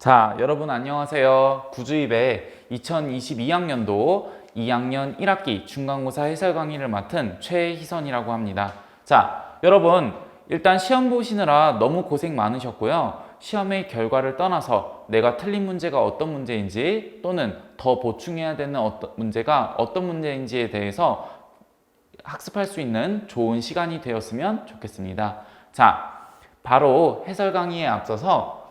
자, 여러분 안녕하세요. 구주입의 2022학년도 2학년 1학기 중간고사 해설 강의를 맡은 최희선이라고 합니다. 자, 여러분 일단 시험 보시느라 너무 고생 많으셨고요. 시험의 결과를 떠나서 내가 틀린 문제가 어떤 문제인지 또는 더 보충해야 되는 문제가 어떤 문제인지에 대해서 학습할 수 있는 좋은 시간이 되었으면 좋겠습니다. 자, 바로 해설 강의에 앞서서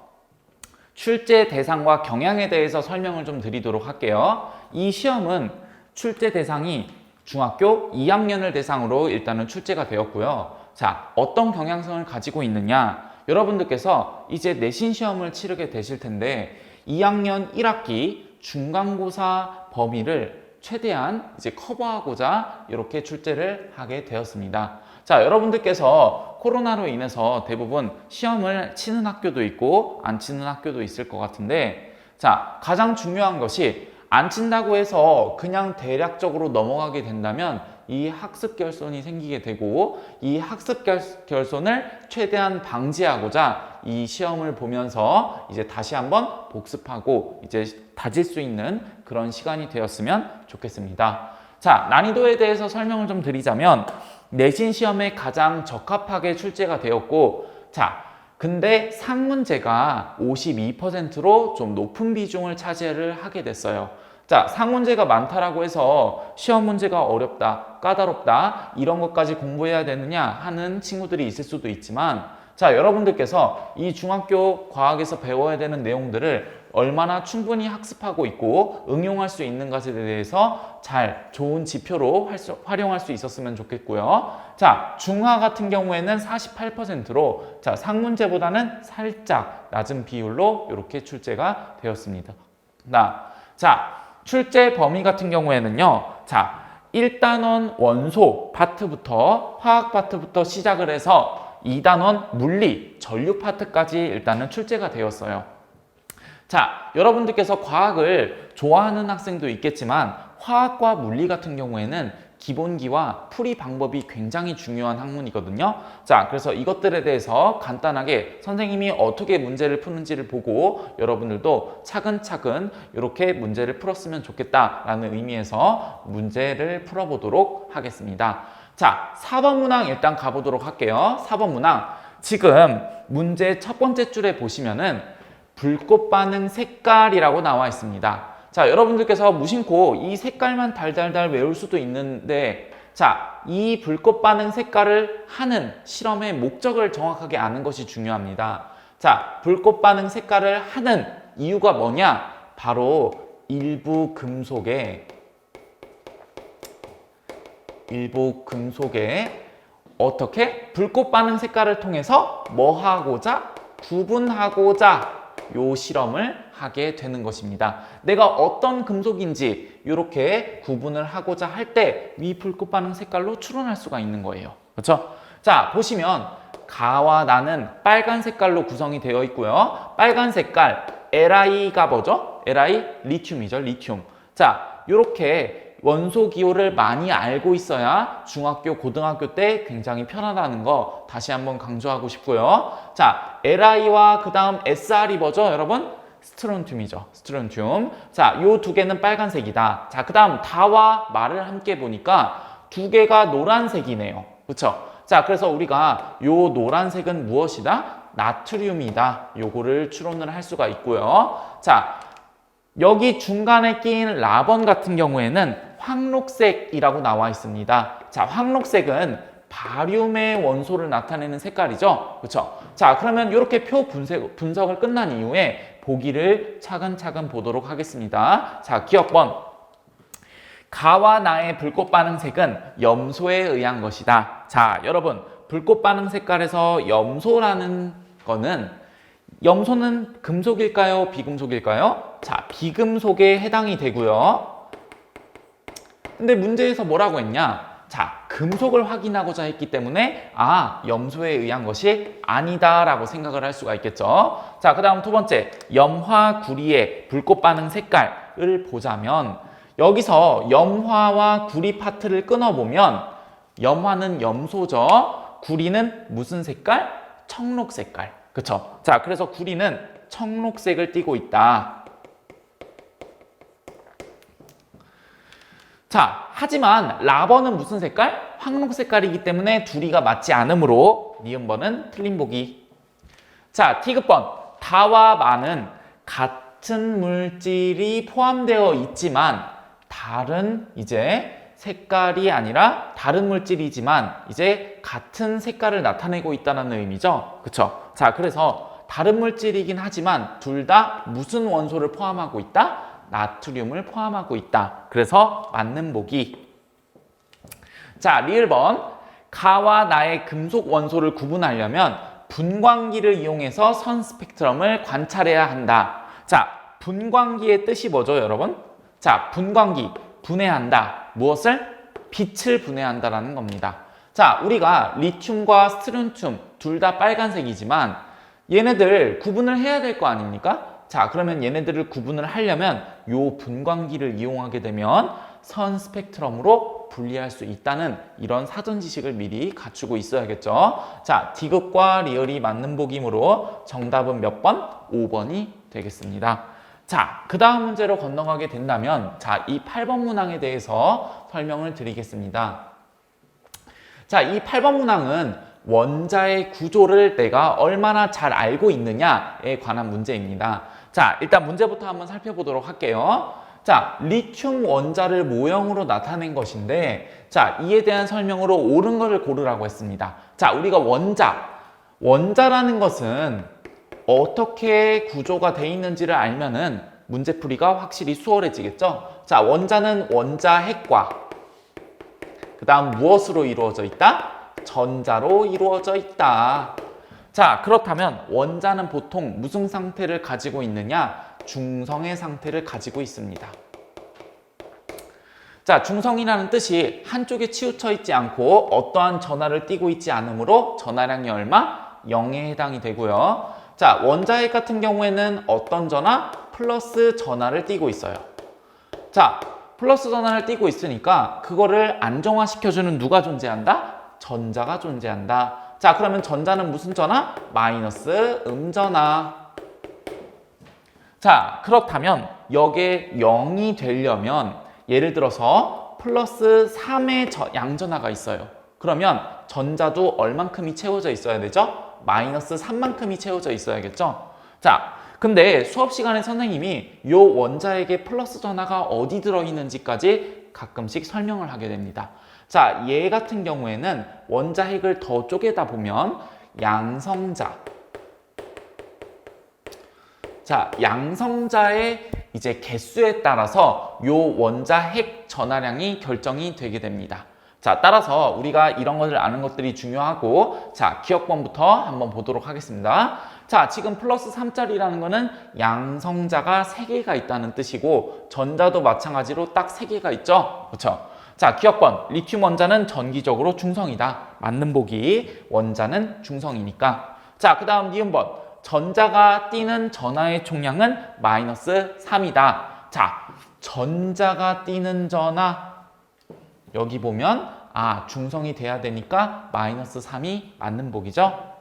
출제 대상과 경향에 대해서 설명을 좀 드리도록 할게요. 이 시험은 출제 대상이 중학교 2학년을 대상으로 일단은 출제가 되었고요. 자, 어떤 경향성을 가지고 있느냐? 여러분들께서 이제 내신 시험을 치르게 되실 텐데 2학년 1학기 중간고사 범위를 최대한 이제 커버하고자 이렇게 출제를 하게 되었습니다. 자, 여러분들께서 코로나로 인해서 대부분 시험을 치는 학교도 있고 안 치는 학교도 있을 것 같은데, 자, 가장 중요한 것이 안 친다고 해서 그냥 대략적으로 넘어가게 된다면 이 학습 결손이 생기게 되고, 이 학습 결손을 최대한 방지하고자 이 시험을 보면서 이제 다시 한번 복습하고 이제 다질 수 있는 그런 시간이 되었으면 좋겠습니다. 자, 난이도에 대해서 설명을 좀 드리자면 내신 시험에 가장 적합하게 출제가 되었고, 자, 근데 상문제가 52%로 좀 높은 비중을 차지를 하게 됐어요. 자, 상문제가 많다라고 해서 시험 문제가 어렵다, 까다롭다 이런 것까지 공부해야 되느냐 하는 친구들이 있을 수도 있지만, 자, 여러분들께서 이 중학교 과학에서 배워야 되는 내용들을 얼마나 충분히 학습하고 있고 응용할 수 있는 것에 대해서 잘 좋은 지표로 활용할 수 있었으면 좋겠고요. 자, 중화 같은 경우에는 48%로 자, 상문제보다는 살짝 낮은 비율로 이렇게 출제가 되었습니다. 자, 출제 범위 같은 경우에는요. 자, 1단원 원소 파트부터 화학 파트부터 시작을 해서 2단원 물리 전류 파트까지 일단은 출제가 되었어요. 자, 여러분들께서 과학을 좋아하는 학생도 있겠지만 화학과 물리 같은 경우에는 기본기와 풀이 방법이 굉장히 중요한 학문이거든요. 자, 그래서 이것들에 대해서 간단하게 선생님이 어떻게 문제를 푸는지를 보고 여러분들도 차근차근 이렇게 문제를 풀었으면 좋겠다라는 의미에서 문제를 풀어보도록 하겠습니다. 자, 4번 문항 일단 가보도록 할게요. 4번 문항. 지금 문제 첫 번째 줄에 보시면은 불꽃 반응 색깔이라고 나와 있습니다. 자, 여러분들께서 무심코 이 색깔만 달달달 외울 수도 있는데, 자, 이 불꽃 반응 색깔을 하는 실험의 목적을 정확하게 아는 것이 중요합니다. 자, 불꽃 반응 색깔을 하는 이유가 뭐냐? 바로 일부 금속에 어떻게? 불꽃 반응 색깔을 통해서 뭐 하고자? 구분하고자 요 실험을 하게 되는 것입니다. 내가 어떤 금속인지 이렇게 구분을 하고자 할 때 위 불꽃 반응 색깔로 추론할 수가 있는 거예요. 그렇죠? 자, 보시면 가와 나는 빨간 색깔로 구성이 되어 있고요. 빨간 색깔 Li가 뭐죠? Li 리튬이죠. 리튬. 자, 이렇게 원소 기호를 많이 알고 있어야 중학교, 고등학교 때 굉장히 편하다는 거 다시 한번 강조하고 싶고요. 자, Li와 그 다음 Sr이 뭐죠, 여러분? 스트론튬이죠. 스트론튬. 자, 요 두 개는 빨간색이다. 자, 그 다음 다와 말을 함께 보니까 두 개가 노란색이네요. 그렇죠? 자, 그래서 우리가 요 노란색은 무엇이다? 나트륨이다. 요거를 추론을 할 수가 있고요. 자, 여기 중간에 끼인 라번 같은 경우에는 황록색이라고 나와 있습니다. 자, 황록색은 바륨의 원소를 나타내는 색깔이죠. 그렇죠? 자, 그러면 이렇게 표 분석을 끝난 이후에 보기를 차근차근 보도록 하겠습니다. 자, 기억번. 가와 나의 불꽃 반응 색은 염소에 의한 것이다. 자, 여러분, 불꽃 반응 색깔에서 염소라는 거는 염소는 금속일까요? 비금속일까요? 자, 비금속에 해당이 되고요. 근데 문제에서 뭐라고 했냐? 자, 금속을 확인하고자 했기 때문에 염소에 의한 것이 아니다 라고 생각을 할 수가 있겠죠. 자, 그 다음 두 번째, 염화 구리의 불꽃 반응 색깔을 보자면 여기서 염화와 구리 파트를 끊어보면 염화는 염소죠. 구리는 무슨 색깔? 청록 색깔. 그쵸? 자, 그래서 구리는 청록색을 띠고 있다. 자, 하지만 라번은 무슨 색깔? 황록 색깔이기 때문에 둘이가 맞지 않으므로 니은번은 틀린 보기. 자, T급번 다와 마는 같은 물질이 포함되어 있지만 다른 이제 색깔이 아니라 다른 물질이지만 이제 같은 색깔을 나타내고 있다는 의미죠. 그쵸? 자, 그래서 다른 물질이긴 하지만 둘 다 무슨 원소를 포함하고 있다? 나트륨을 포함하고 있다. 그래서 맞는 보기. 자, 리을번 가와 나의 금속 원소를 구분하려면 분광기를 이용해서 선 스펙트럼을 관찰해야 한다. 자, 분광기의 뜻이 뭐죠, 여러분? 자, 분광기, 분해한다. 무엇을? 빛을 분해한다라는 겁니다. 자, 우리가 리튬과 스트론튬 둘 다 빨간색이지만 얘네들 구분을 해야 될 거 아닙니까? 자, 그러면 얘네들을 구분을 하려면 요 분광기를 이용하게 되면 선 스펙트럼으로 분리할 수 있다는 이런 사전 지식을 미리 갖추고 있어야겠죠. 자, D급과 리을이 맞는 보기므로 정답은 몇 번? 5번이 되겠습니다. 자, 그 다음 문제로 건너가게 된다면 자, 이 8번 문항에 대해서 설명을 드리겠습니다. 자, 이 8번 문항은 원자의 구조를 내가 얼마나 잘 알고 있느냐에 관한 문제입니다. 자, 일단 문제부터 한번 살펴보도록 할게요. 자, 리튬 원자를 모형으로 나타낸 것인데 자, 이에 대한 설명으로 옳은 것을 고르라고 했습니다. 자, 우리가 원자라는 것은 어떻게 구조가 돼 있는지를 알면은 문제풀이가 확실히 수월해지겠죠. 자, 원자는 원자 핵과 그 다음 무엇으로 이루어져 있다? 전자로 이루어져 있다. 자, 그렇다면 원자는 보통 무슨 상태를 가지고 있느냐? 중성의 상태를 가지고 있습니다. 자, 중성이라는 뜻이 한쪽에 치우쳐 있지 않고 어떠한 전하를 띠고 있지 않으므로 전하량이 얼마? 0에 해당이 되고요. 자, 원자핵 같은 경우에는 어떤 전하? 플러스 전하를 띠고 있어요. 자, 플러스 전하를 띠고 있으니까 그거를 안정화시켜주는 누가 존재한다? 전자가 존재한다. 자, 그러면 전자는 무슨 전하? 마이너스 음전하. 자, 그렇다면 여기에 0이 되려면 예를 들어서 플러스 3의 양전하가 있어요. 그러면 전자도 얼만큼이 채워져 있어야 되죠? 마이너스 3만큼이 채워져 있어야겠죠? 자, 근데 수업 시간에 선생님이 요 원자에게 플러스 전하가 어디 들어있는지까지 가끔씩 설명을 하게 됩니다. 자, 얘 같은 경우에는 원자핵을 더 쪼개다 보면 양성자. 자, 양성자의 이제 개수에 따라서 요 원자핵 전하량이 결정이 되게 됩니다. 자, 따라서 우리가 이런 것을 아는 것들이 중요하고 자, 기억번부터 한번 보도록 하겠습니다. 자, 지금 플러스 3짜리라는 거는 양성자가 3개가 있다는 뜻이고 전자도 마찬가지로 딱 3개가 있죠? 그렇죠? 자, 기억번. 리튬 원자는 전기적으로 중성이다. 맞는 보기. 원자는 중성이니까. 자, 그 다음 니은번. 전자가 띠는 전하의 총량은 마이너스 3이다. 자, 전자가 띠는 전하. 여기 보면 중성이 돼야 되니까 마이너스 3이 맞는 보기죠.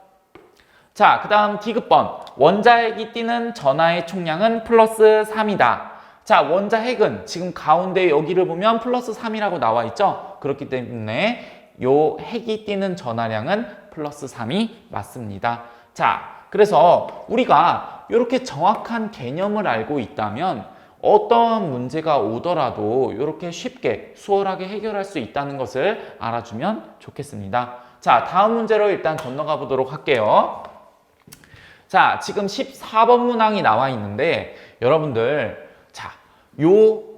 자, 그 다음 D급번. 원자핵이 띠는 전하의 총량은 플러스 3이다. 자, 원자핵은 지금 가운데 여기를 보면 플러스 3이라고 나와 있죠? 그렇기 때문에 요 핵이 띠는 전하량은 플러스 3이 맞습니다. 자, 그래서 우리가 이렇게 정확한 개념을 알고 있다면 어떤 문제가 오더라도 이렇게 쉽게 수월하게 해결할 수 있다는 것을 알아주면 좋겠습니다. 자, 다음 문제로 일단 건너가 보도록 할게요. 자, 지금 14번 문항이 나와 있는데 여러분들 자, 요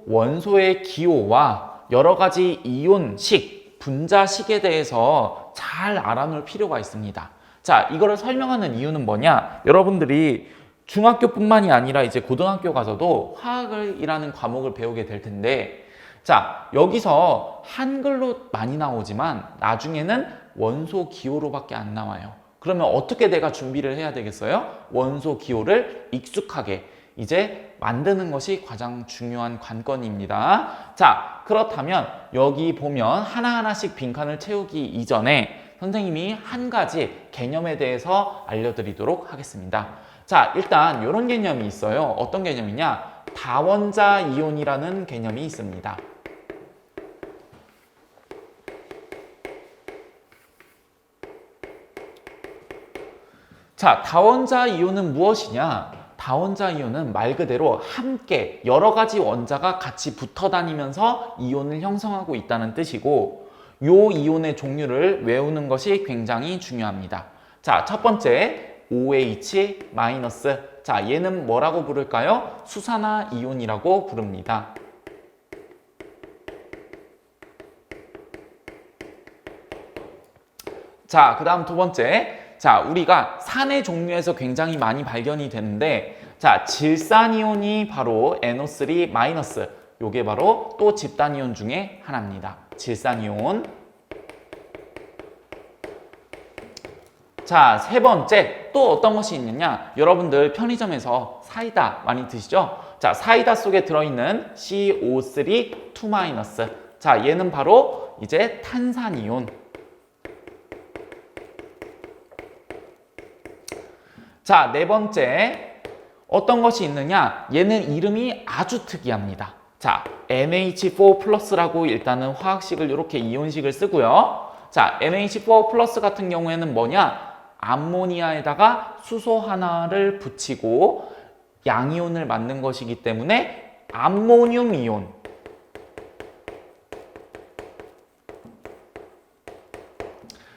원소의 기호와 여러 가지 이온식, 분자식에 대해서 잘 알아놓을 필요가 있습니다. 자, 이거를 설명하는 이유는 뭐냐? 여러분들이 중학교뿐만이 아니라 이제 고등학교 가서도 화학이라는 과목을 배우게 될 텐데 자, 여기서 한글로 많이 나오지만 나중에는 원소 기호로밖에 안 나와요. 그러면 어떻게 내가 준비를 해야 되겠어요? 원소 기호를 익숙하게 이제 만드는 것이 가장 중요한 관건입니다. 자, 그렇다면 여기 보면 하나하나씩 빈칸을 채우기 이전에 선생님이 한 가지 개념에 대해서 알려드리도록 하겠습니다. 자, 일단 이런 개념이 있어요. 어떤 개념이냐? 다원자 이온이라는 개념이 있습니다. 자, 다원자 이온은 무엇이냐? 다원자 이온은 말 그대로 함께 여러 가지 원자가 같이 붙어 다니면서 이온을 형성하고 있다는 뜻이고, 요 이온의 종류를 외우는 것이 굉장히 중요합니다. 자, 첫 번째 OH-. 자, 얘는 뭐라고 부를까요? 수산화 이온이라고 부릅니다. 자, 그 다음 두 번째. 자, 우리가 산의 종류에서 굉장히 많이 발견이 되는데, 자, 질산이온이 바로 NO3-. 요게 바로 또 집단이온 중에 하나입니다. 질산이온. 자, 세 번째 또 어떤 것이 있느냐? 여러분들 편의점에서 사이다 많이 드시죠? 자, 사이다 속에 들어있는 CO3-. 자, 얘는 바로 이제 탄산이온. 자, 네 번째 어떤 것이 있느냐? 얘는 이름이 아주 특이합니다. 자, NH4+라고 일단은 화학식을 이렇게 이온식을 쓰고요. 자, NH4+ 같은 경우에는 뭐냐? 암모니아에다가 수소 하나를 붙이고 양이온을 만든 것이기 때문에 암모늄 이온.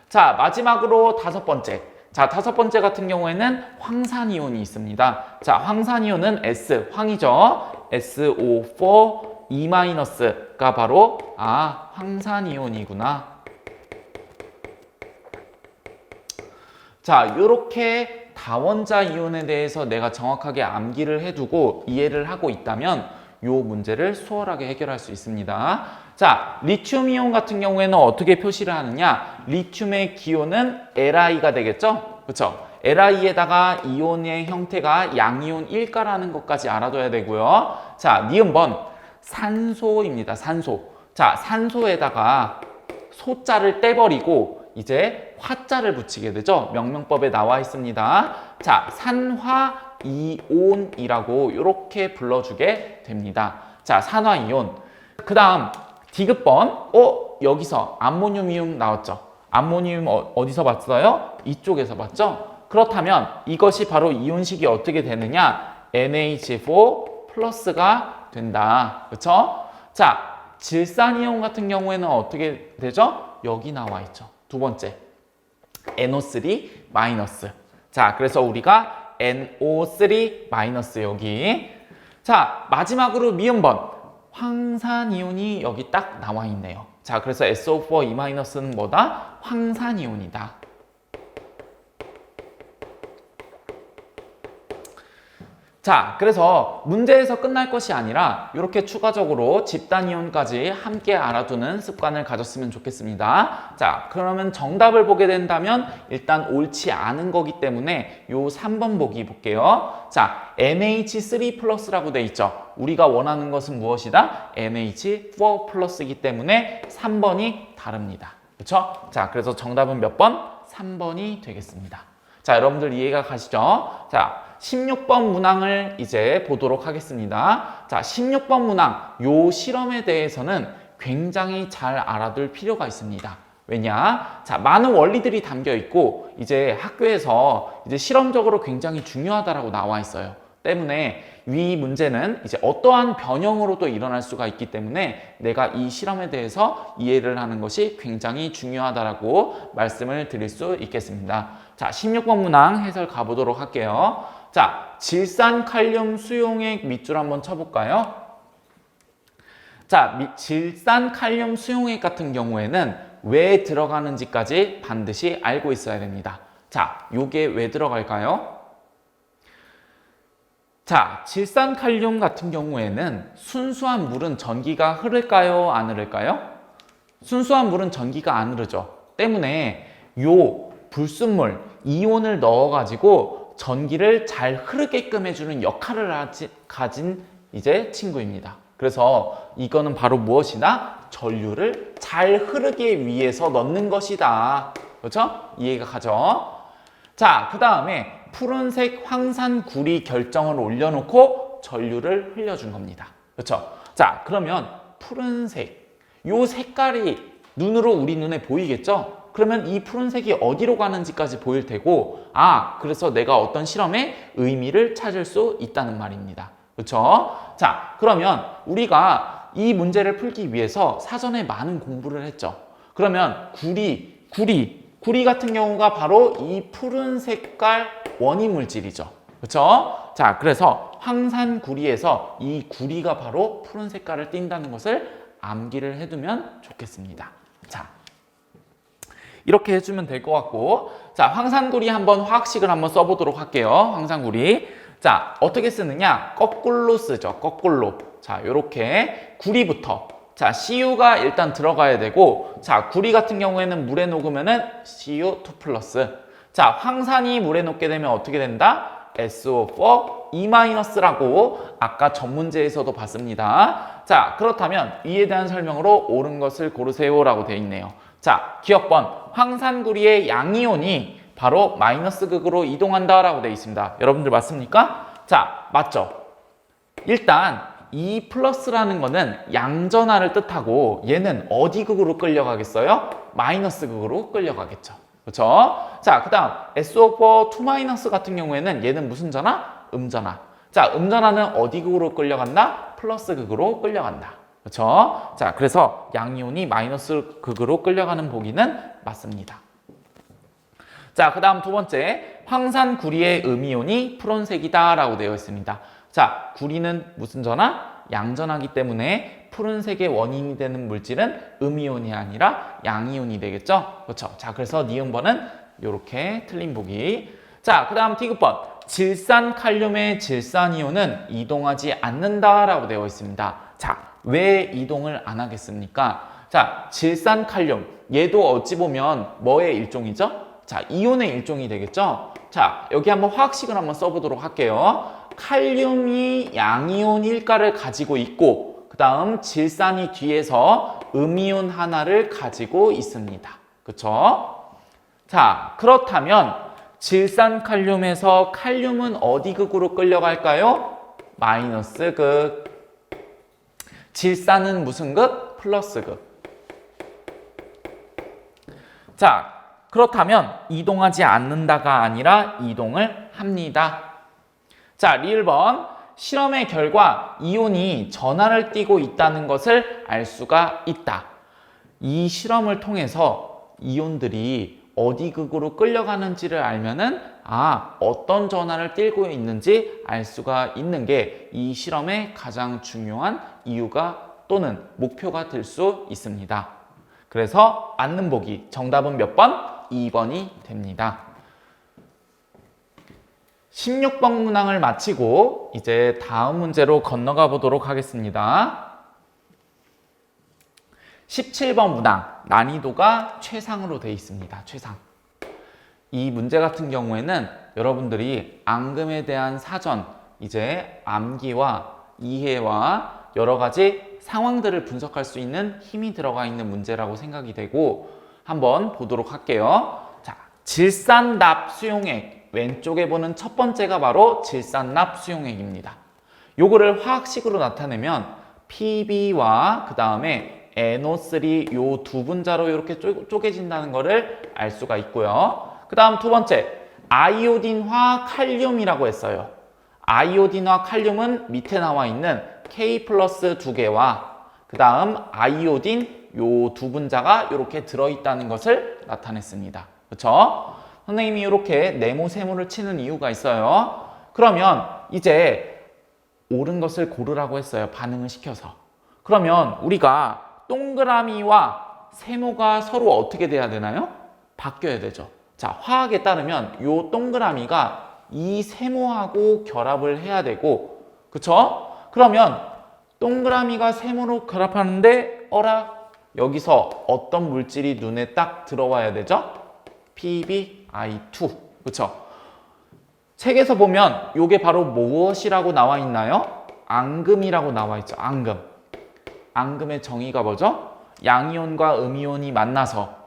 자, 마지막으로 다섯 번째. 자, 다섯 번째 같은 경우에는 황산이온이 있습니다. 자, 황산이온은 S, 황이죠. SO4-가 바로 황산이온이구나. 자, 이렇게 다원자 이온에 대해서 내가 정확하게 암기를 해두고 이해를 하고 있다면 이 문제를 수월하게 해결할 수 있습니다. 자, 리튬 이온 같은 경우에는 어떻게 표시를 하느냐? 리튬의 기호는 Li가 되겠죠? 그렇죠? Li에다가 이온의 형태가 양이온일까라는 것까지 알아둬야 되고요. 자, 니은번 산소입니다. 산소. 자, 산소에다가 소자를 떼버리고 이제 화자를 붙이게 되죠. 명명법에 나와 있습니다. 자, 산화이온이라고 이렇게 불러주게 됩니다. 자, 산화이온. 그 다음 디귿번. 여기서 암모늄이온 나왔죠. 암모늄 어디서 봤어요? 이쪽에서 봤죠? 그렇다면 이것이 바로 이온식이 어떻게 되느냐? NH4+가 된다. 그렇죠? 자, 질산이온 같은 경우에는 어떻게 되죠? 여기 나와 있죠. 두 번째, NO3-. 자, 그래서 우리가 NO3- 여기. 자, 마지막으로 미음번. 황산이온이 여기 딱 나와 있네요. 자, 그래서 SO4-는 뭐다? 황산이온이다. 자, 그래서 문제에서 끝날 것이 아니라 이렇게 추가적으로 집단이온까지 함께 알아두는 습관을 가졌으면 좋겠습니다. 자, 그러면 정답을 보게 된다면 일단 옳지 않은 거기 때문에 요 3번 보기 볼게요. 자, NH3+라고 돼 있죠. 우리가 원하는 것은 무엇이다? NH4+이기 때문에 3번이 다릅니다. 그렇죠? 자, 그래서 정답은 몇 번? 3번이 되겠습니다. 자, 여러분들 이해가 가시죠? 자, 16번 문항을 이제 보도록 하겠습니다. 자, 16번 문항, 요 실험에 대해서는 굉장히 잘 알아둘 필요가 있습니다. 왜냐? 자, 많은 원리들이 담겨 있고 이제 학교에서 이제 실험적으로 굉장히 중요하다라고 나와 있어요. 때문에 이 문제는 이제 어떠한 변형으로도 일어날 수가 있기 때문에 내가 이 실험에 대해서 이해를 하는 것이 굉장히 중요하다라고 말씀을 드릴 수 있겠습니다. 자, 16번 문항 해설 가보도록 할게요. 자, 질산칼륨 수용액 밑줄 한번 쳐볼까요? 자, 질산칼륨 수용액 같은 경우에는 왜 들어가는지까지 반드시 알고 있어야 됩니다. 자, 요게 왜 들어갈까요? 자, 질산칼륨 같은 경우에는 순수한 물은 전기가 흐를까요? 안 흐를까요? 순수한 물은 전기가 안 흐르죠. 때문에 요 불순물, 이온을 넣어가지고 전기를 잘 흐르게끔 해주는 역할을 가진 이제 친구입니다. 그래서 이거는 바로 무엇이다? 전류를 잘 흐르기 위해서 넣는 것이다. 그렇죠? 이해가 가죠? 자, 그 다음에 푸른색 황산구리 결정을 올려놓고 전류를 흘려준 겁니다. 그렇죠? 자, 그러면 푸른색, 요 색깔이 눈으로 우리 눈에 보이겠죠? 그러면 이 푸른색이 어디로 가는지까지 보일 테고, 그래서 내가 어떤 실험의 의미를 찾을 수 있다는 말입니다. 그렇죠? 자, 그러면 우리가 이 문제를 풀기 위해서 사전에 많은 공부를 했죠. 그러면 구리 같은 경우가 바로 이 푸른 색깔 원인 물질이죠. 그렇죠? 자, 그래서 황산구리에서 이 구리가 바로 푸른 색깔을 띈다는 것을 암기를 해두면 좋겠습니다. 자, 이렇게 해주면 될 것 같고, 자, 황산구리 한번 화학식을 한번 써보도록 할게요. 황산구리. 자, 어떻게 쓰느냐? 거꾸로 쓰죠. 거꾸로. 자, 요렇게 구리부터. 자, CU가 일단 들어가야 되고, 자, 구리 같은 경우에는 물에 녹으면은 CU2+. 자, 황산이 물에 녹게 되면 어떻게 된다? SO4 E-라고 아까 전문제에서도 봤습니다. 자, 그렇다면 이에 대한 설명으로 옳은 것을 고르세요 라고 되어 있네요. 자, 기억번 황산구리의 양이온이 바로 마이너스 극으로 이동한다 라고 되어 있습니다. 여러분들 맞습니까? 자, 맞죠? 일단 E 플러스라는 거는 양전하를 뜻하고 얘는 어디 극으로 끌려가겠어요? 마이너스 극으로 끌려가겠죠. 그렇죠? 자, 그 다음 SO4 2- 같은 경우에는 얘는 무슨 전하? 음전하. 자, 음전하는 어디 극으로 끌려간다? 플러스 극으로 끌려간다. 그렇죠? 자, 그래서 양이온이 마이너스 극으로 끌려가는 보기는 맞습니다. 자, 그 다음 두 번째, 황산구리의 음이온이 푸른색이다 라고 되어 있습니다. 자, 구리는 무슨 전하? 양전하기 때문에 푸른색의 원인이 되는 물질은 음이온이 아니라 양이온이 되겠죠? 그렇죠? 자, 그래서 니은번은 이렇게 틀린 보기. 자, 그 다음 T급번, 질산칼륨의 질산이온은 이동하지 않는다 라고 되어 있습니다. 자, 왜 이동을 안 하겠습니까? 자, 질산칼륨, 얘도 어찌 보면 뭐의 일종이죠? 자, 이온의 일종이 되겠죠? 자, 여기 한번 화학식을 한번 써보도록 할게요. 칼륨이 양이온 일가를 가지고 있고, 그 다음 질산이 뒤에서 음이온 하나를 가지고 있습니다. 그쵸? 자, 그렇다면 질산칼륨에서 칼륨은 어디 극으로 끌려갈까요? 마이너스 극. 질산은 무슨 극? 플러스 극. 자, 그렇다면 이동하지 않는다가 아니라 이동을 합니다. 자, 리을번, 실험의 결과 이온이 전하를 띠고 있다는 것을 알 수가 있다. 이 실험을 통해서 이온들이 어디 극으로 끌려가는지를 알면은 어떤 전하를 띠고 있는지 알 수가 있는 게 이 실험의 가장 중요한 이유가 또는 목표가 될 수 있습니다. 그래서 맞는 보기, 정답은 몇 번? 2번이 됩니다. 16번 문항을 마치고 이제 다음 문제로 건너가 보도록 하겠습니다. 17번 문항, 난이도가 최상으로 되어 있습니다. 최상. 이 문제 같은 경우에는 여러분들이 앙금에 대한 사전, 이제 암기와 이해와 여러 가지 상황들을 분석할 수 있는 힘이 들어가 있는 문제라고 생각이 되고 한번 보도록 할게요. 자, 질산납 수용액, 왼쪽에 보는 첫 번째가 바로 질산납 수용액입니다. 요거를 화학식으로 나타내면 PB와 그 다음에 NO3 요 두 분자로 이렇게 쪼개진다는 것을 알 수가 있고요. 그 다음 두 번째, 아이오딘화 칼륨이라고 했어요. 아이오딘화 칼륨은 밑에 나와 있는 K 플러스 두 개와 그 다음 아이오딘 요 두 분자가 이렇게 들어있다는 것을 나타냈습니다. 그렇죠? 선생님이 이렇게 네모세모를 치는 이유가 있어요. 그러면 이제 옳은 것을 고르라고 했어요. 반응을 시켜서. 그러면 우리가 동그라미와 세모가 서로 어떻게 돼야 되나요? 바뀌어야 되죠. 자, 화학에 따르면 요 동그라미가 이 세모하고 결합을 해야 되고, 그쵸? 그러면 동그라미가 세모로 결합하는데 여기서 어떤 물질이 눈에 딱 들어와야 되죠? PbI2. 그쵸? 책에서 보면 이게 바로 무엇이라고 나와 있나요? 앙금이라고 나와 있죠. 앙금. 앙금의 정의가 뭐죠? 양이온과 음이온이 만나서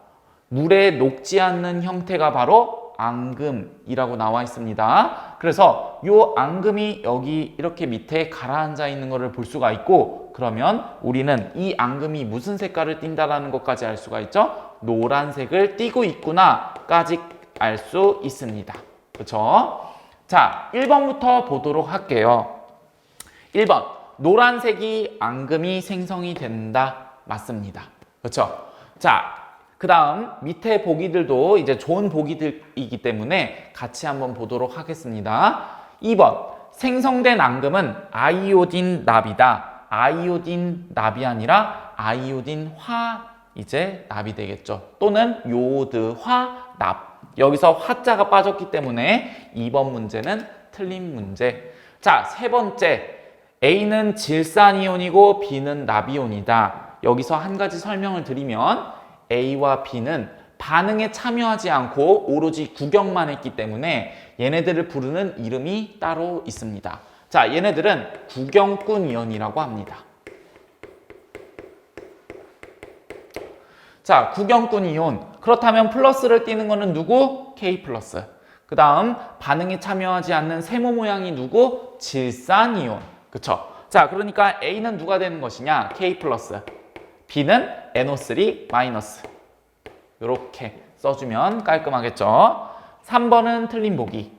물에 녹지 않는 형태가 바로 앙금이라고 나와 있습니다. 그래서 요 앙금이 여기 이렇게 밑에 가라앉아 있는 것을 볼 수가 있고, 그러면 우리는 이 앙금이 무슨 색깔을 띈다라는 것까지 알 수가 있죠. 노란색을 띠고 있구나까지 알 수 있습니다. 그렇죠? 자, 1번부터 보도록 할게요. 1번, 노란색이 앙금이 생성이 된다. 맞습니다. 그렇죠? 자, 그 다음 밑에 보기들도 이제 좋은 보기들이기 때문에 같이 한번 보도록 하겠습니다. 2번, 생성된 앙금은 아이오딘 납이다. 아이오딘 납이 아니라 아이오딘 화 이제 납이 되겠죠. 또는 요오드화 납. 여기서 화자가 빠졌기 때문에 2번 문제는 틀린 문제. 자, 세 번째, A는 질산이온이고 B는 납이온이다. 여기서 한 가지 설명을 드리면 A와 B는 반응에 참여하지 않고 오로지 구경만 했기 때문에 얘네들을 부르는 이름이 따로 있습니다. 자, 얘네들은 구경꾼 이온이라고 합니다. 자, 구경꾼 이온. 그렇다면 플러스를 띄는 거는 누구? K 플러스. 그 다음 반응에 참여하지 않는 세모 모양이 누구? 질산 이온. 그쵸? 자, 그러니까 A는 누가 되는 것이냐? K 플러스. B는 NO3 마이너스. 이렇게 써주면 깔끔하겠죠? 3번은 틀린 보기.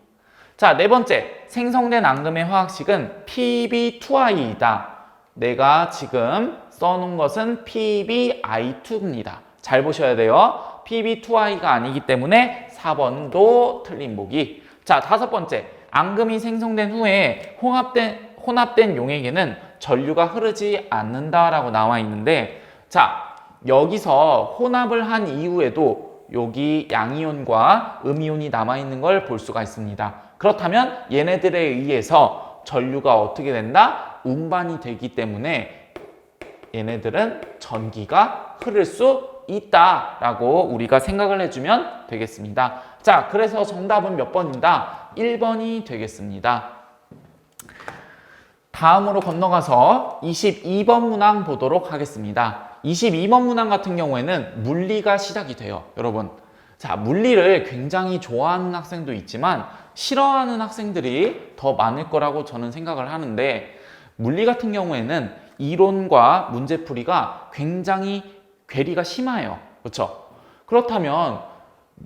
자, 네 번째. 생성된 앙금의 화학식은 PB2I이다. 내가 지금 써놓은 것은 PBI2입니다. 잘 보셔야 돼요. PB2I가 아니기 때문에 4번도 틀린 보기. 자, 다섯 번째. 앙금이 생성된 후에 혼합된 용액에는 전류가 흐르지 않는다라고 나와 있는데, 자, 여기서 혼합을 한 이후에도 여기 양이온과 음이온이 남아있는 걸 볼 수가 있습니다. 그렇다면 얘네들에 의해서 전류가 어떻게 된다? 운반이 되기 때문에 얘네들은 전기가 흐를 수 있다라고 우리가 생각을 해주면 되겠습니다. 자, 그래서 정답은 몇 번이다? 1번이 되겠습니다. 다음으로 건너가서 22번 문항 보도록 하겠습니다. 22번 문항 같은 경우에는 물리가 시작이 돼요. 여러분, 자, 물리를 굉장히 좋아하는 학생도 있지만 싫어하는 학생들이 더 많을 거라고 저는 생각을 하는데, 물리 같은 경우에는 이론과 문제풀이가 굉장히 괴리가 심해요. 그렇죠? 그렇다면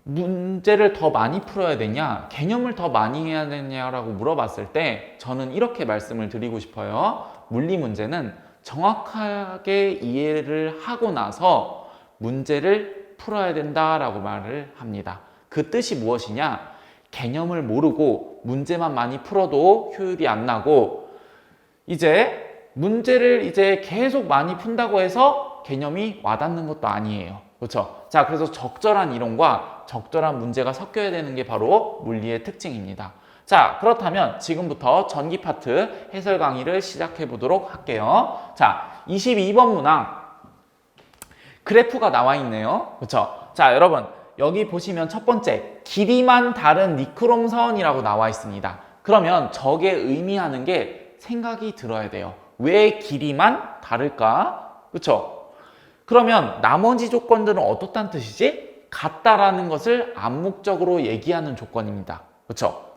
문제를 더 많이 풀어야 되냐, 개념을 더 많이 해야 되냐라고 물어봤을 때 저는 이렇게 말씀을 드리고 싶어요. 물리 문제는 정확하게 이해를 하고 나서 문제를 풀어야 된다라고 말을 합니다. 그 뜻이 무엇이냐? 개념을 모르고 문제만 많이 풀어도 효율이 안 나고, 이제 문제를 이제 계속 많이 푼다고 해서 개념이 와닿는 것도 아니에요. 그렇죠? 자, 그래서 적절한 이론과 적절한 문제가 섞여야 되는 게 바로 물리의 특징입니다. 자, 그렇다면 지금부터 전기 파트 해설 강의를 시작해 보도록 할게요. 자, 22번 문항 그래프가 나와 있네요. 그렇죠? 자, 여러분, 여기 보시면 첫 번째, 길이만 다른 니크롬선이라고 나와 있습니다. 그러면 저게 의미하는 게 생각이 들어야 돼요. 왜 길이만 다를까? 그렇죠? 그러면 나머지 조건들은 어떻다는 뜻이지? 같다라는 것을 암묵적으로 얘기하는 조건입니다. 그렇죠?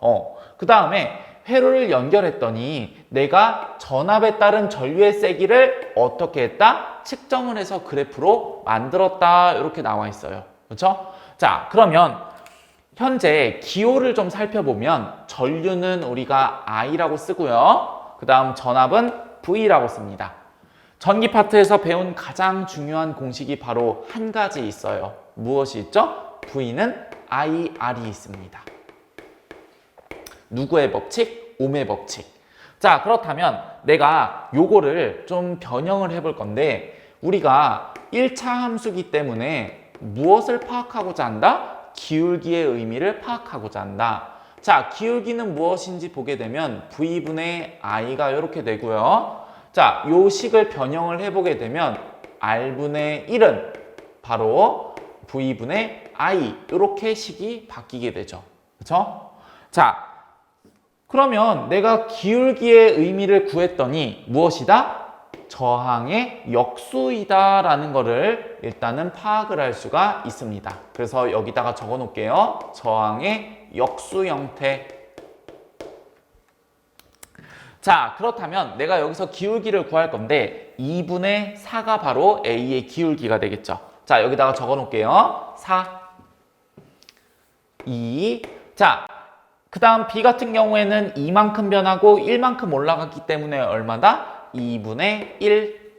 그 다음에 회로를 연결했더니 내가 전압에 따른 전류의 세기를 어떻게 했다? 측정을 해서 그래프로 만들었다. 이렇게 나와 있어요. 그렇죠? 자, 그러면 현재 기호를 좀 살펴보면 전류는 우리가 I라고 쓰고요. 그 다음 전압은 V라고 씁니다. 전기 파트에서 배운 가장 중요한 공식이 바로 한 가지 있어요. 무엇이 있죠? V는 IR이 있습니다. 누구의 법칙? 옴의 법칙. 자, 그렇다면 내가 요거를 좀 변형을 해볼 건데, 우리가 1차 함수기 때문에 무엇을 파악하고자 한다? 기울기의 의미를 파악하고자 한다. 자, 기울기는 무엇인지 보게 되면 V분의 I가 이렇게 되고요. 자, 요 식을 변형을 해보게 되면 R분의 1은 바로 V분의 I, 이렇게 식이 바뀌게 되죠. 그렇죠? 자, 그러면 내가 기울기의 의미를 구했더니 무엇이다? 저항의 역수이다라는 거를 일단은 파악을 할 수가 있습니다. 그래서 여기다가 적어 놓을게요. 저항의 역수 형태. 자, 그렇다면 내가 여기서 기울기를 구할 건데 2분의 4가 바로 A의 기울기가 되겠죠. 자, 여기다가 적어 놓을게요. 4, 2. 자, 그 다음 B 같은 경우에는 2만큼 변하고 1만큼 올라갔기 때문에 얼마다? 2분의 1.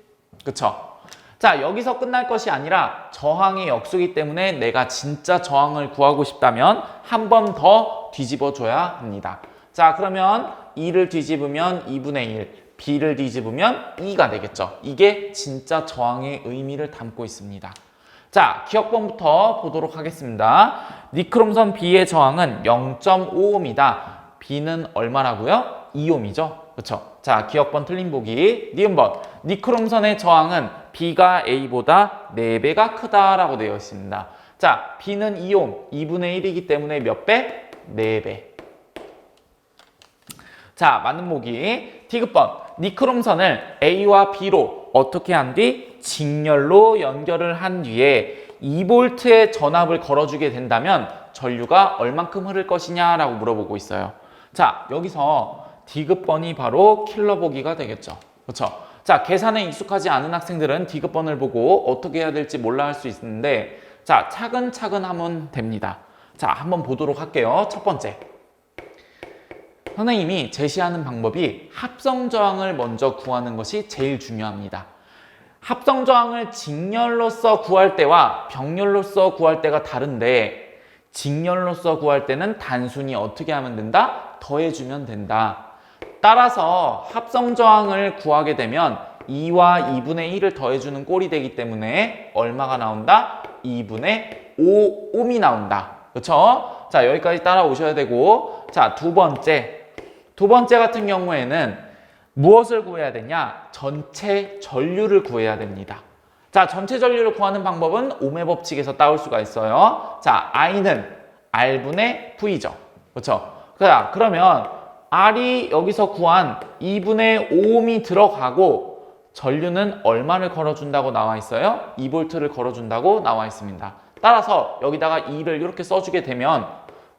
그쵸? 자, 여기서 끝날 것이 아니라 저항의 역수이기 때문에 내가 진짜 저항을 구하고 싶다면 한 번 더 뒤집어 줘야 합니다. 자, 그러면 2를 뒤집으면 2분의 1, B를 뒤집으면 2가 되겠죠. 이게 진짜 저항의 의미를 담고 있습니다. 자, 기억본부터 보도록 하겠습니다. 니크롬선 B의 저항은 0.5옴이다. B는 얼마라고요? 2옴이죠. 그렇죠? 자, 기억번 틀린 보기. 니은번. 니크롬선의 저항은 B가 A보다 4배가 크다라고 되어 있습니다. 자, B는 2옴, 2분의 1이기 때문에 몇 배? 4배. 자, 맞는 보기. 디귿번. 니크롬선을 A와 B로 어떻게 한 뒤? 직렬로 연결을 한 뒤에 2V의 전압을 걸어주게 된다면 전류가 얼만큼 흐를 것이냐라고 물어보고 있어요. 자, 여기서 디귿번이 바로 킬러보기가 되겠죠. 그렇죠? 자, 계산에 익숙하지 않은 학생들은 디귿번을 보고 어떻게 해야 될지 몰라 할 수 있는데, 자, 차근차근 하면 됩니다. 자, 한번 보도록 할게요. 첫 번째. 선생님이 제시하는 방법이 합성저항을 먼저 구하는 것이 제일 중요합니다. 합성저항을 직렬로서 구할 때와 병렬로서 구할 때가 다른데, 직렬로서 구할 때는 단순히 어떻게 하면 된다? 더해주면 된다. 따라서 합성저항을 구하게 되면 2와 2분의 1을 더해주는 꼴이 되기 때문에 얼마가 나온다? 2분의 5옴이 나온다. 그렇죠? 자, 여기까지 따라오셔야 되고, 자, 두 번째 같은 경우에는 무엇을 구해야 되냐? 전체 전류를 구해야 됩니다. 자, 전체 전류를 구하는 방법은 옴의 법칙에서 따올 수가 있어요. 자, I는 R분의 V죠. 그렇죠? 자, 그러면 R이 여기서 구한 2분의 5옴이 들어가고 전류는 얼마를 걸어준다고 나와 있어요? 2V를 걸어준다고 나와 있습니다. 따라서 여기다가 2를 이렇게 써주게 되면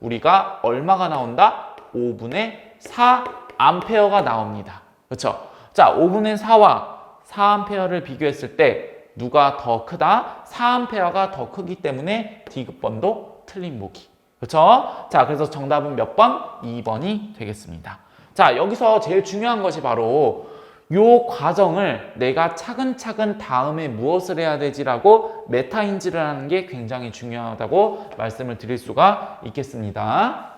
우리가 얼마가 나온다? 5분의 4암페어가 나옵니다. 그렇죠? 자, 5분의 4와 4암페어를 비교했을 때 누가 더 크다? 4암페어가 더 크기 때문에 디귿번도 틀린 보기. 그렇죠? 자, 그래서 정답은 몇 번? 2번이 되겠습니다. 자, 여기서 제일 중요한 것이 바로 요 과정을 내가 차근차근 다음에 무엇을 해야 되지라고 메타인지를 하는 게 굉장히 중요하다고 말씀을 드릴 수가 있겠습니다.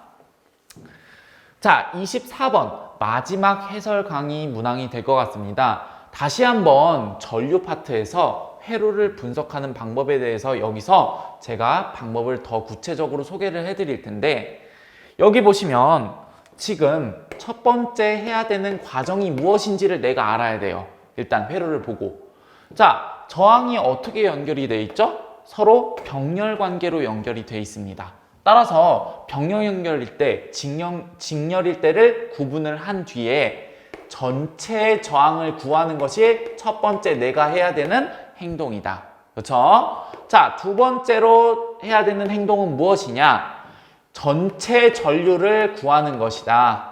자, 24번 마지막 해설 강의 문항이 될 것 같습니다. 다시 한번 전류 파트에서 회로를 분석하는 방법에 대해서 여기서 제가 방법을 더 구체적으로 소개를 해드릴 텐데, 여기 보시면 지금 첫 번째 해야 되는 과정이 무엇인지를 내가 알아야 돼요. 일단 회로를 보고. 자, 저항이 어떻게 연결이 돼 있죠? 서로 병렬 관계로 연결이 돼 있습니다. 따라서 병렬 연결일 때, 직렬일 때를 구분을 한 뒤에 전체 저항을 구하는 것이 첫 번째 내가 해야 되는 행동이다. 그렇죠? 자, 두 번째로 해야 되는 행동은 무엇이냐? 전체 전류를 구하는 것이다.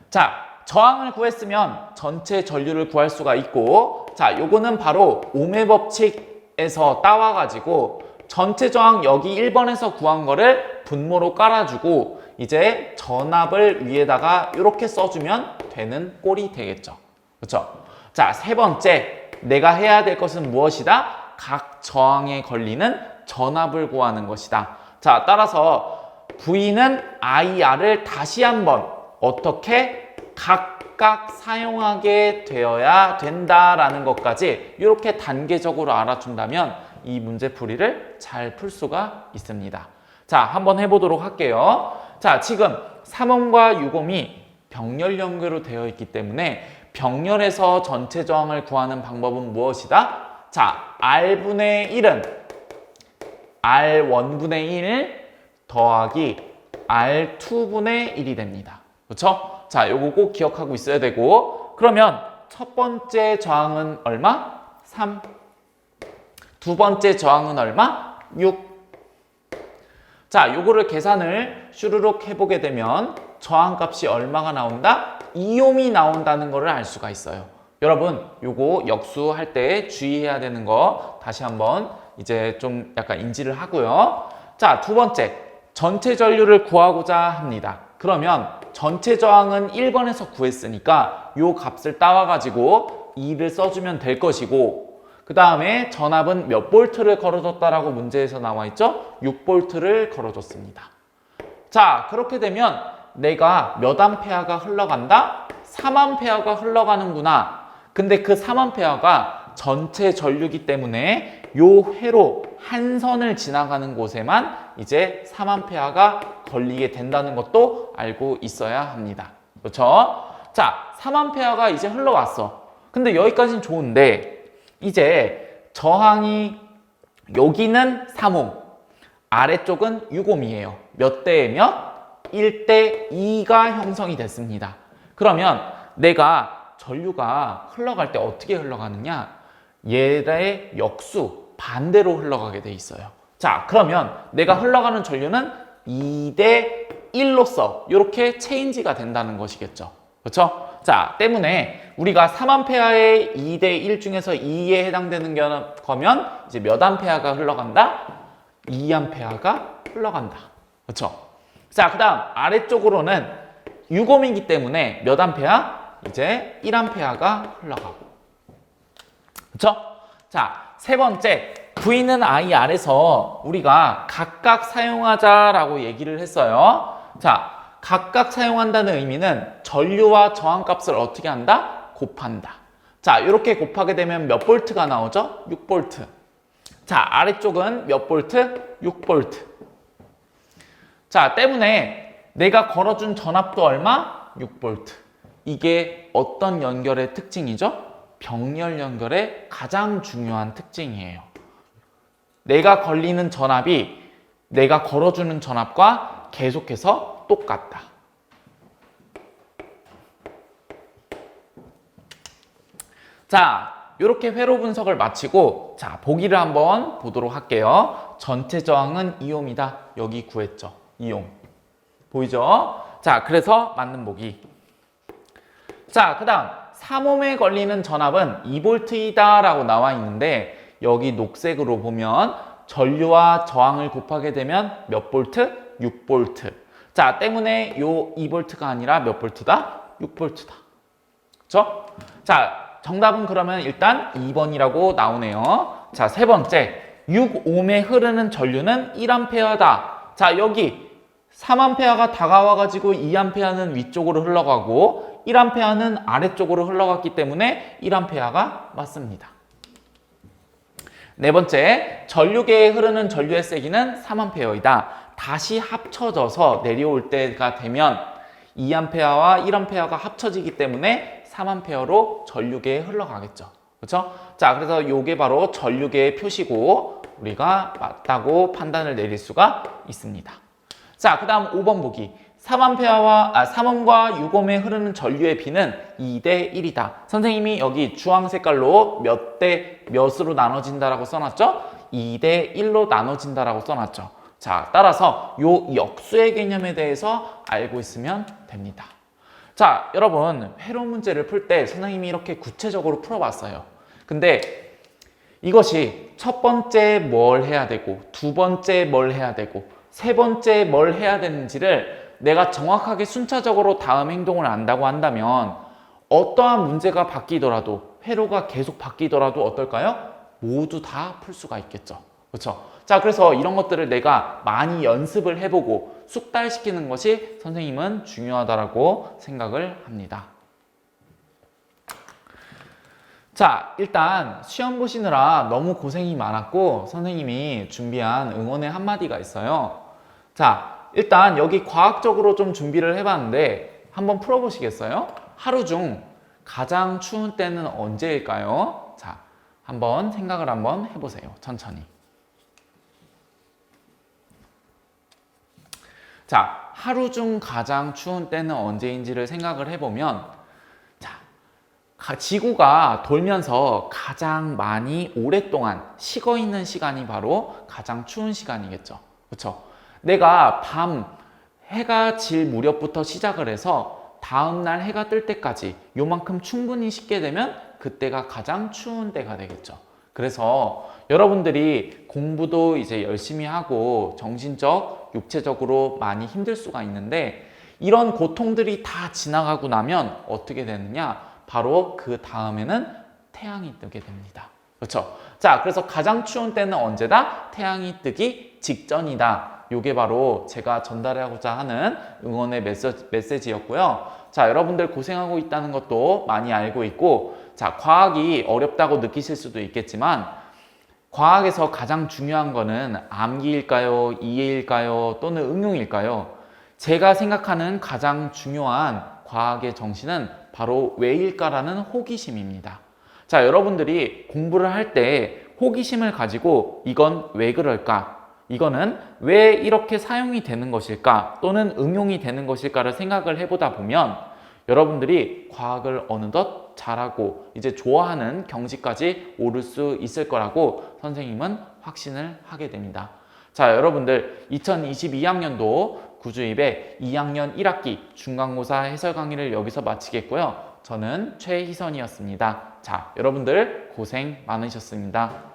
자, 저항을 구했으면 전체 전류를 구할 수가 있고, 자, 요거는 바로 옴의 법칙에서 따와가지고 전체 저항 여기 1번에서 구한 거를 분모로 깔아주고 이제 전압을 위에다가 이렇게 써주면 되는 꼴이 되겠죠. 그렇죠? 자, 세 번째 내가 해야 될 것은 무엇이다? 각 저항에 걸리는 전압을 구하는 것이다. 자, 따라서 V는 IR을 다시 한번 어떻게 각각 사용하게 되어야 된다라는 것까지 이렇게 단계적으로 알아준다면 이 문제풀이를 잘 풀 수가 있습니다. 자, 한번 해보도록 할게요. 자, 지금 3옴과 6옴이 병렬 연결로 되어 있기 때문에 병렬에서 전체 저항을 구하는 방법은 무엇이다? 자, R분의 1은 R1분의 1 더하기 R2분의 1이 됩니다. 그렇죠? 자, 요거 꼭 기억하고 있어야 되고, 그러면 첫 번째 저항은 얼마? 3. 두 번째 저항은 얼마? 6. 자, 요거를 계산을 슈르륵 해보게 되면 저항값이 얼마가 나온다? 2옴이 나온다는 것을 알 수가 있어요. 여러분, 요거 역수할 때 주의해야 되는 거 다시 한번 이제 좀 약간 인지를 하고요. 자, 두 번째, 전체 전류를 구하고자 합니다. 그러면 전체 저항은 1번에서 구했으니까 요 값을 따와가지고 2를 써주면 될 것이고, 그 다음에 전압은 몇 볼트를 걸어줬다라고 문제에서 나와 있죠? 6볼트를 걸어줬습니다. 자, 그렇게 되면 내가 몇 암페어가 흘러간다? 3암페어가 흘러가는구나. 근데 그 3암페어가 전체 전류기 때문에 요 회로 한 선을 지나가는 곳에만 이제 3암페어가 걸리게 된다는 것도 알고 있어야 합니다. 그렇죠? 자, 3암페어가 이제 흘러왔어. 근데 여기까지는 좋은데 이제 저항이 여기는 3옴, 아래쪽은 6옴이에요. 몇 대에 몇? 1대 2가 형성이 됐습니다. 그러면 내가 전류가 흘러갈 때 어떻게 흘러가느냐? 얘의 역수, 반대로 흘러가게 돼 있어요. 자, 그러면 내가 흘러가는 전류는 2대 1로서 이렇게 체인지가 된다는 것이겠죠. 그렇죠? 자, 때문에 우리가 3암페어의 2대 1 중에서 2에 해당되는 거면 이제 몇 암페어가 흘러간다? 2암페어가 흘러간다. 그렇죠? 자, 그 다음 아래쪽으로는 6옴이기 때문에 몇 암페어? 이제 1암페어가 흘러가고. 그렇죠? 자, 세 번째, V는 I 아래서 우리가 각각 사용하자라고 얘기를 했어요. 자, 각각 사용한다는 의미는 전류와 저항값을 어떻게 한다? 곱한다. 자, 이렇게 곱하게 되면 몇 볼트가 나오죠? 6볼트. 자, 아래쪽은 몇 볼트? 6볼트. 자, 때문에 내가 걸어준 전압도 얼마? 6볼트. 이게 어떤 연결의 특징이죠? 병렬 연결의 가장 중요한 특징이에요. 내가 걸리는 전압이 내가 걸어주는 전압과 계속해서 똑같다. 자, 이렇게 회로 분석을 마치고 자, 보기를 한번 보도록 할게요. 전체 저항은 2옴이다. 여기 구했죠. 2옴. 보이죠? 자, 그래서 맞는 보기. 자, 그 다음 3옴에 걸리는 전압은 2볼트이다 라고 나와 있는데 여기 녹색으로 보면 전류와 저항을 곱하게 되면 몇 볼트? 6볼트. 자, 때문에 요 2볼트가 아니라 몇 볼트다? 6볼트다. 그렇죠? 자, 정답은 그러면 일단 2번이라고 나오네요. 자, 세 번째. 6옴에 흐르는 전류는 1암페어다. 자, 여기 3암페어가 다가와가지고 2암페어는 위쪽으로 흘러가고 1암페어는 아래쪽으로 흘러갔기 때문에 1암페어가 맞습니다. 네 번째, 전류계에 흐르는 전류의 세기는 3암페어이다. 다시 합쳐져서 내려올 때가 되면 2암페어와 1암페어가 합쳐지기 때문에 3암페어로 전류계에 흘러가겠죠. 그렇죠? 자, 그래서 요게 바로 전류계의 표시고 우리가 맞다고 판단을 내릴 수가 있습니다. 자, 그 다음 5번 보기. 3옴과 6옴에 흐르는 전류의 비는 2대 1이다. 선생님이 여기 주황 색깔로 몇 대 몇으로 나눠진다라고 써놨죠? 2대 1로 나눠진다라고 써놨죠. 자, 따라서 요 역수의 개념에 대해서 알고 있으면 됩니다. 자, 여러분 회로 문제를 풀 때 선생님이 이렇게 구체적으로 풀어봤어요. 근데 이것이 첫 번째 뭘 해야 되고 두 번째 뭘 해야 되고 세 번째 뭘 해야 되는지를 내가 정확하게 순차적으로 다음 행동을 안다고 한다면 어떠한 문제가 바뀌더라도 회로가 계속 바뀌더라도 어떨까요? 모두 다 풀 수가 있겠죠. 그렇죠? 자, 그래서 이런 것들을 내가 많이 연습을 해보고 숙달시키는 것이 선생님은 중요하다고 생각을 합니다. 자, 일단 시험 보시느라 너무 고생이 많았고 선생님이 준비한 응원의 한마디가 있어요. 자, 일단 여기 과학적으로 좀 준비를 해봤는데 한번 풀어보시겠어요? 하루 중 가장 추운 때는 언제일까요? 자, 한번 생각을 한번 해보세요. 천천히. 자, 하루 중 가장 추운 때는 언제인지를 생각을 해보면 자, 지구가 돌면서 가장 많이 오랫동안 식어 있는 시간이 바로 가장 추운 시간이겠죠. 그렇죠? 내가 해가 질 무렵부터 시작을 해서 다음날 해가 뜰 때까지 요만큼 충분히 식게 되면 그때가 가장 추운 때가 되겠죠. 그래서 여러분들이 공부도 이제 열심히 하고 정신적, 육체적으로 많이 힘들 수가 있는데 이런 고통들이 다 지나가고 나면 어떻게 되느냐? 바로 그 다음에는 태양이 뜨게 됩니다. 그렇죠? 자, 그래서 가장 추운 때는 언제다? 태양이 뜨기 직전이다. 이게 바로 제가 전달하고자 하는 응원의 메시지였고요. 자, 여러분들 고생하고 있다는 것도 많이 알고 있고, 자, 과학이 어렵다고 느끼실 수도 있겠지만, 과학에서 가장 중요한 거는 암기일까요? 이해일까요? 또는 응용일까요? 제가 생각하는 가장 중요한 과학의 정신은 바로 왜일까라는 호기심입니다. 자, 여러분들이 공부를 할 때 호기심을 가지고 이건 왜 그럴까? 이거는 왜 이렇게 사용이 되는 것일까? 또는 응용이 되는 것일까를 생각을 해보다 보면 여러분들이 과학을 어느덧 잘하고 이제 좋아하는 경지까지 오를 수 있을 거라고 선생님은 확신을 하게 됩니다. 자, 여러분들 2022학년도 구주입의 2학년 1학기 중간고사 해설 강의를 여기서 마치겠고요. 저는 최희선이었습니다. 자, 여러분들 고생 많으셨습니다.